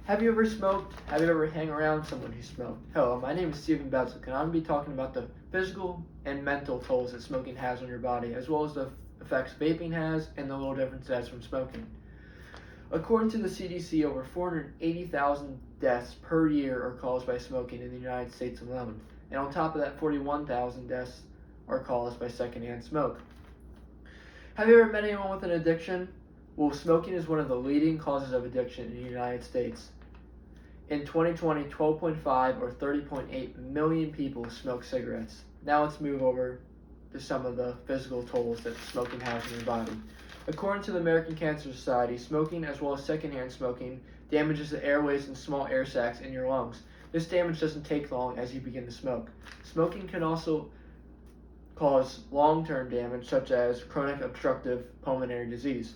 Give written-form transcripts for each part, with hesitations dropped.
Have you ever smoked? Have you ever hang around someone who smoked? Hello, my name is Steven Betzlick, and I'm going to be talking about the physical and mental tolls that smoking has on your body, as well as the effects vaping has and the little difference it has from smoking. According to the CDC, over 480,000 deaths per year are caused by smoking in the United States alone, and on top of that, 41,000 deaths are caused by secondhand smoke. Have you ever met anyone with an addiction? Well, smoking is one of the leading causes of addiction in the United States. In 2020, 12.5 or 30.8 million people smoked cigarettes. Now let's move over to some of the physical tolls that smoking has on your body. According to the American Cancer Society, smoking as well as secondhand smoking damages the airways and small air sacs in your lungs. This damage doesn't take long as you begin to smoke. Smoking can also cause long-term damage such as chronic obstructive pulmonary disease.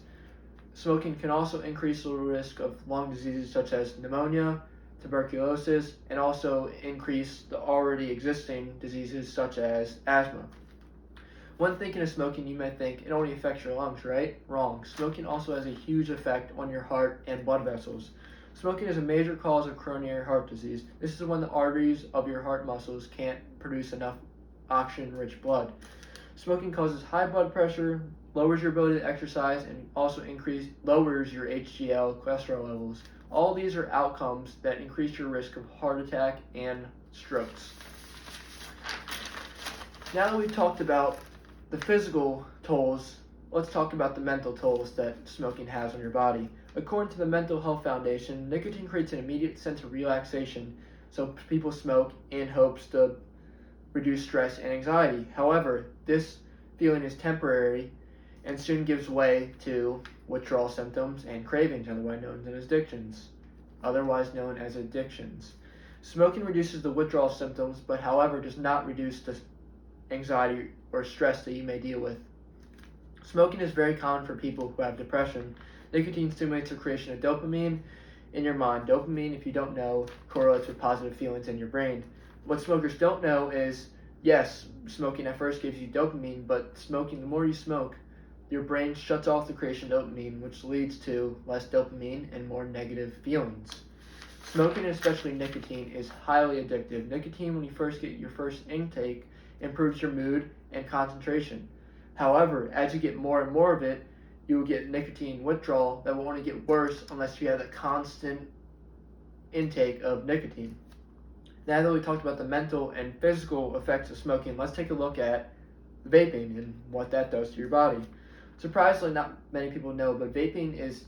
Smoking can also increase the risk of lung diseases such as pneumonia, tuberculosis, and also increase the already existing diseases such as asthma. When thinking of smoking, you might think it only affects your lungs, right? Wrong. Smoking also has a huge effect on your heart and blood vessels. Smoking is a major cause of coronary heart disease. This is when the arteries of your heart muscles can't produce enough oxygen-rich blood. Smoking causes high blood pressure, lowers your ability to exercise, and also lowers your HDL cholesterol levels. All these are outcomes that increase your risk of heart attack and strokes. Now that we've talked about the physical tolls, let's talk about the mental tolls that smoking has on your body. According to the Mental Health Foundation, nicotine creates an immediate sense of relaxation, so people smoke in hopes to reduce stress and anxiety. However, this feeling is temporary and soon gives way to withdrawal symptoms and cravings, otherwise known as addictions. Smoking reduces the withdrawal symptoms, but however does not reduce the anxiety or stress that you may deal with. Smoking is very common for people who have depression. Nicotine stimulates the creation of dopamine in your mind. Dopamine, if you don't know, correlates with positive feelings in your brain. What smokers don't know is, yes, smoking at first gives you dopamine, but the more you smoke, your brain shuts off the creation of dopamine, which leads to less dopamine and more negative feelings. Smoking, especially nicotine, is highly addictive. Nicotine, when you first get your first intake, improves your mood and concentration. However, as you get more and more of it, you will get nicotine withdrawal that will only get worse unless you have a constant intake of nicotine. Now that we talked about the mental and physical effects of smoking, let's take a look at vaping and what that does to your body. Surprisingly, not many people know, but vaping is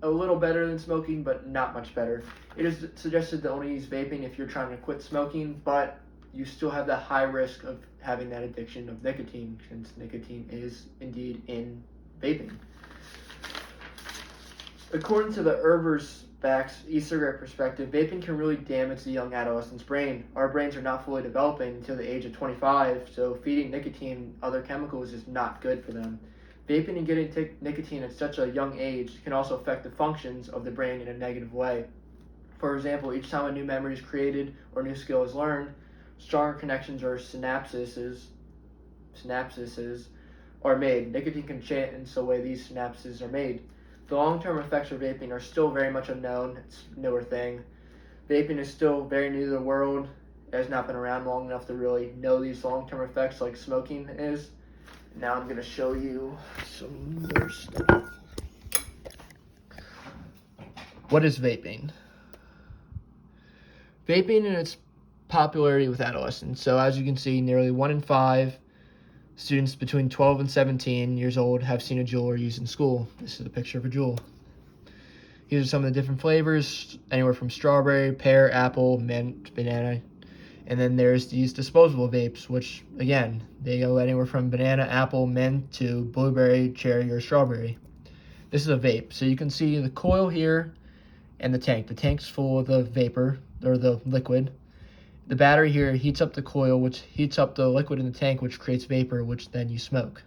a little better than smoking, but not much better. It is suggested to only use vaping if you're trying to quit smoking, but you still have the high risk of having that addiction of nicotine, since nicotine is indeed in vaping. According to the Erbers-Bax e-cigarette perspective, vaping can really damage the young adolescent's brain. Our brains are not fully developing until the age of 25, so feeding nicotine and other chemicals is not good for them. Vaping and getting nicotine at such a young age can also affect the functions of the brain in a negative way. For example, each time a new memory is created or new skill is learned, stronger connections or synapses are made. Nicotine can change the way these synapses are made. The long-term effects of vaping are still very much unknown. It's a newer thing. Vaping is still very new to the world. It has not been around long enough to really know these long-term effects like smoking is. Now I'm going to show you some more stuff. What is vaping? Vaping and its popularity with adolescents. So as you can see, nearly 1 in 5 students between 12 and 17 years old have seen a Juul or used in school. This is a picture of a Juul. These are some of the different flavors, anywhere from strawberry, pear, apple, mint, banana. And then there's these disposable vapes, which, again, they go anywhere from banana, apple, mint to blueberry, cherry, or strawberry. This is a vape. So you can see the coil here and the tank. The tank's full of the vapor, or the liquid. The battery here heats up the coil, which heats up the liquid in the tank, which creates vapor, which then you smoke.